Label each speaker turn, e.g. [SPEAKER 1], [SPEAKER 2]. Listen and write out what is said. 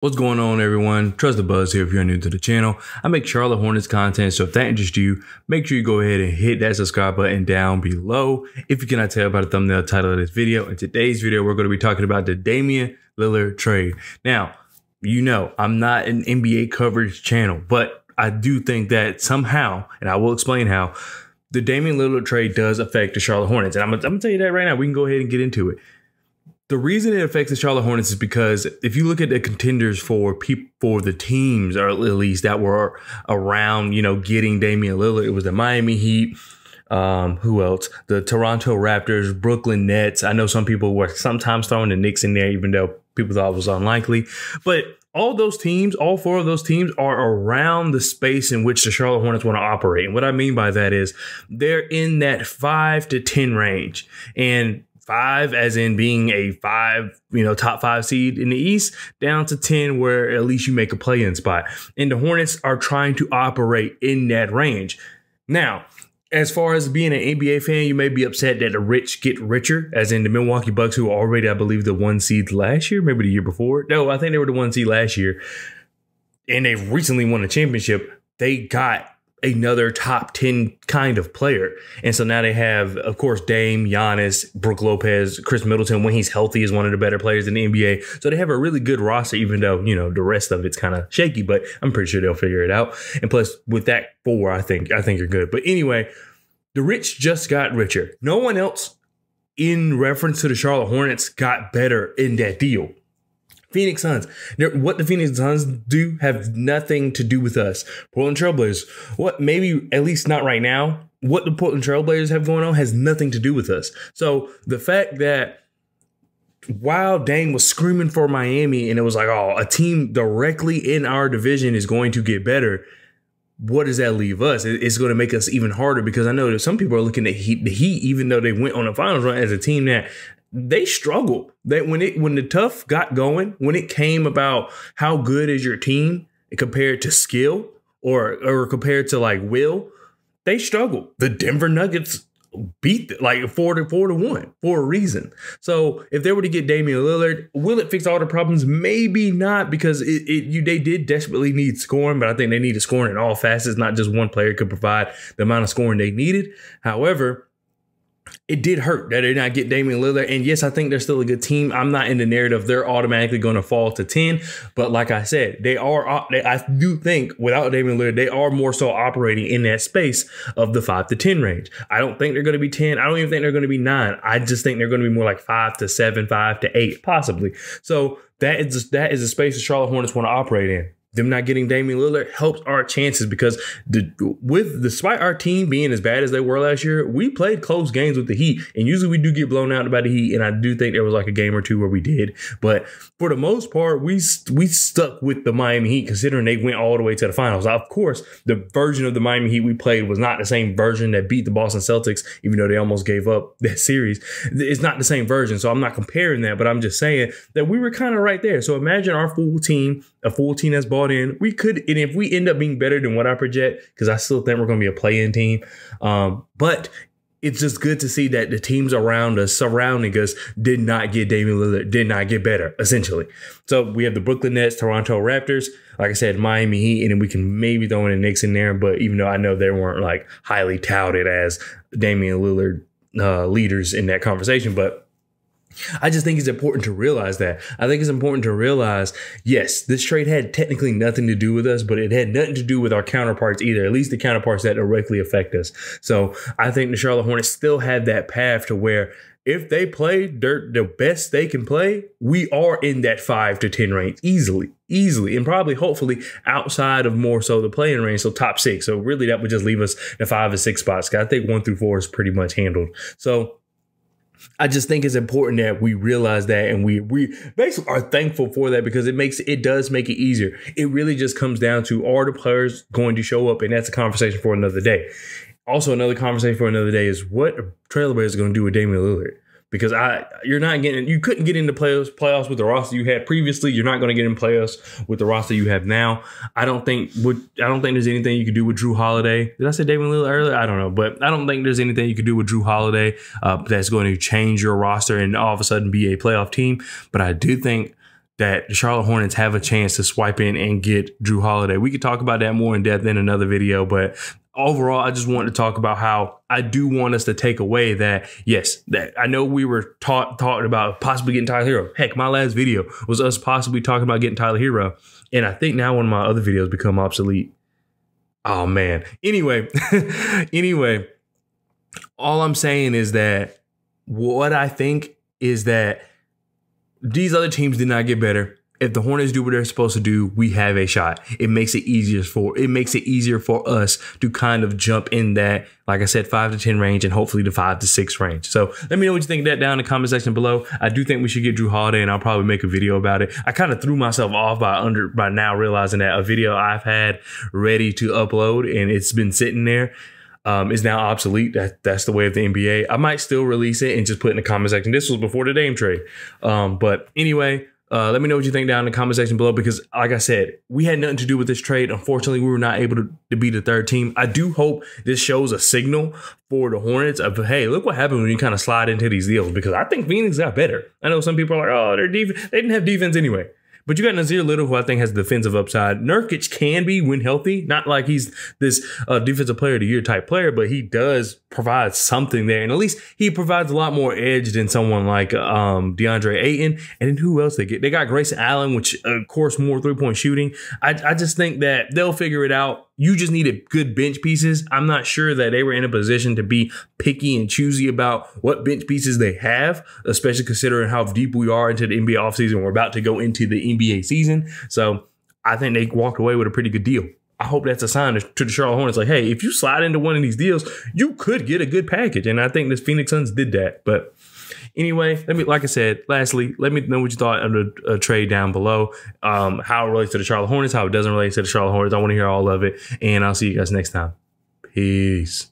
[SPEAKER 1] What's going on, everyone? Trust the Buzz here if you're new to the channel. I make Charlotte Hornets content, so if that interests you, make sure you go ahead and hit that subscribe button down below. If you cannot tell by the thumbnail title of this video, in today's video, we're going to be talking about the Damian Lillard trade. Now, you know, I'm not an NBA coverage channel, but I do think that somehow, and I will explain how, the Damian Lillard trade does affect the Charlotte Hornets. And I'm going to tell you that right now. We can go ahead and get into it. The reason it affects the Charlotte Hornets is because if you look at the contenders for the teams, or at least that were around, you know, getting Damian Lillard, it was the Miami Heat. Who else? The Toronto Raptors, Brooklyn Nets. I know some people were sometimes throwing the Knicks in there, even though people thought it was unlikely. But all those teams, all four of those teams are around the space in which the Charlotte Hornets want to operate. And what I mean by that is they're in that 5 to 10 range. And 5 as in being a top 5 seed in the East, down to 10 where at least you make a play-in spot. And the Hornets are trying to operate in that range. Now, as far as being an NBA fan, you may be upset that the rich get richer, as in the Milwaukee Bucks, who are already, I believe, the 1 seed last year, maybe the year before. No, I think they were the 1 seed last year. And they recently won a championship. They got another top 10 kind of player. And so now they have, of course, Dame, Giannis, Brook Lopez, Chris Middleton, when he's healthy, is one of the better players in the NBA. So they have a really good roster, even though, you know, the rest of it's kind of shaky, but I'm pretty sure they'll figure it out. And plus, with that 4, I think you're good. But anyway, the rich just got richer. No one else, in reference to the Charlotte Hornets, got better in that deal. Phoenix Suns. What the Phoenix Suns do have nothing to do with us. Portland Trail Blazers. What maybe, at least not right now, what the Portland Trail Blazers have going on has nothing to do with us. So the fact that while Dame was screaming for Miami and it was like, oh, a team directly in our division is going to get better, what does that leave us? It's going to make us even harder, because I know that some people are looking at the Heat, even though they went on a finals run, as a team that they struggled. That when the tough got going, when it came about how good is your team compared to skill or compared to like will, they struggled. The Denver Nuggets beat like 4-1 for a reason. So if they were to get Damian Lillard, will it fix all the problems? Maybe not, because they did desperately need scoring, but I think they needed scoring in all facets. Not just one player could provide the amount of scoring they needed. However, it did hurt that they did not get Damian Lillard. And yes, I think they're still a good team. I'm not in the narrative they're automatically going to fall to 10. But like I said, I do think without Damian Lillard, they are more so operating in that space of the 5 to 10 range. I don't think they're going to be 10. I don't even think they're going to be 9. I just think they're going to be more like 5 to 7, 5 to 8, possibly. So that is a space the Charlotte Hornets want to operate in. Them not getting Damian Lillard helps our chances, because despite our team being as bad as they were last year, we played close games with the Heat, and usually we do get blown out by the Heat, and I do think there was like a game or two where we did, but for the most part, we stuck with the Miami Heat, considering they went all the way to the finals. Now, of course, the version of the Miami Heat we played was not the same version that beat the Boston Celtics, even though they almost gave up that series. It's not the same version, so I'm not comparing that, but I'm just saying that we were kind of right there. So imagine our full team, a full team that's bought in. We could, and if we end up being better than what I project, because I still think we're going to be a play-in team, but it's just good to see that the teams around us, surrounding us, did not get Damian Lillard, did not get better, essentially. So we have the Brooklyn Nets, Toronto Raptors, like I said, Miami Heat, and then we can maybe throw in the Knicks in there, but even though I know they weren't like highly touted as Damian Lillard leaders in that conversation, but I just think it's important to realize that. I think it's important to realize, yes, this trade had technically nothing to do with us, but it had nothing to do with our counterparts either, at least the counterparts that directly affect us. So I think the Charlotte Hornets still have that path to where if they play the best they can play, we are in that 5 to 10 range easily, and probably hopefully outside of more so the play-in range, so top 6. So really that would just leave us the 5 to 6 spots. I think 1 through 4 is pretty much handled. So I just think it's important that we realize that, and we basically are thankful for that, because it does make it easier. It really just comes down to, are the players going to show up? And that's a conversation for another day. Also, another conversation for another day is what Trail Blazer is going to do with Damian Lillard. Because you couldn't get into playoffs with the roster you had previously. You're not going to get in playoffs with the roster you have now. I don't think there's anything you could do with Drew Holiday. Did I say Damian Lillard earlier? I don't know, but I don't think there's anything you could do with Drew Holiday that's going to change your roster and all of a sudden be a playoff team. But I do think that the Charlotte Hornets have a chance to swipe in and get Drew Holiday. We could talk about that more in depth in another video, but overall, I just wanted to talk about how I do want us to take away that, yes, that I know we were talking about possibly getting Tyler Hero. Heck, my last video was us possibly talking about getting Tyler Hero. And I think now one of my other videos become obsolete. Oh, man. Anyway, all I'm saying is that what I think is that these other teams did not get better. If the Hornets do what they're supposed to do, we have a shot. It makes it easier for us to kind of jump in that, like I said, 5 to 10 range and hopefully the 5 to 6 range. So let me know what you think of that down in the comment section below. I do think we should get Drew Holiday, and I'll probably make a video about it. I kind of threw myself off by now realizing that a video I've had ready to upload and it's been sitting there is now obsolete. That's the way of the NBA. I might still release it and just put in the comment section. This was before the Dame trade. But anyway, let me know what you think down in the comment section below, because like I said, we had nothing to do with this trade. Unfortunately, we were not able to be the third team. I do hope this shows a signal for the Hornets of, hey, look what happened when you kind of slide into these deals, because I think Phoenix got better. I know some people are like, oh, they didn't have defense anyway. But you got Nazir Little, who I think has defensive upside. Nurkic can be when healthy. Not like he's this defensive player of the year type player, but he does provide something there. And at least he provides a lot more edge than someone like DeAndre Ayton. And then who else they get? They got Grayson Allen, which, of course, more three-point shooting. I just think that they'll figure it out. You just needed good bench pieces. I'm not sure that they were in a position to be picky and choosy about what bench pieces they have, especially considering how deep we are into the NBA offseason. We're about to go into the NBA season. So I think they walked away with a pretty good deal. I hope that's a sign to the Charlotte Hornets, like, hey, if you slide into one of these deals, you could get a good package. And I think the Phoenix Suns did that. But anyway, like I said, lastly, let me know what you thought of the trade down below, how it relates to the Charlotte Hornets, how it doesn't relate to the Charlotte Hornets. I want to hear all of it, and I'll see you guys next time. Peace.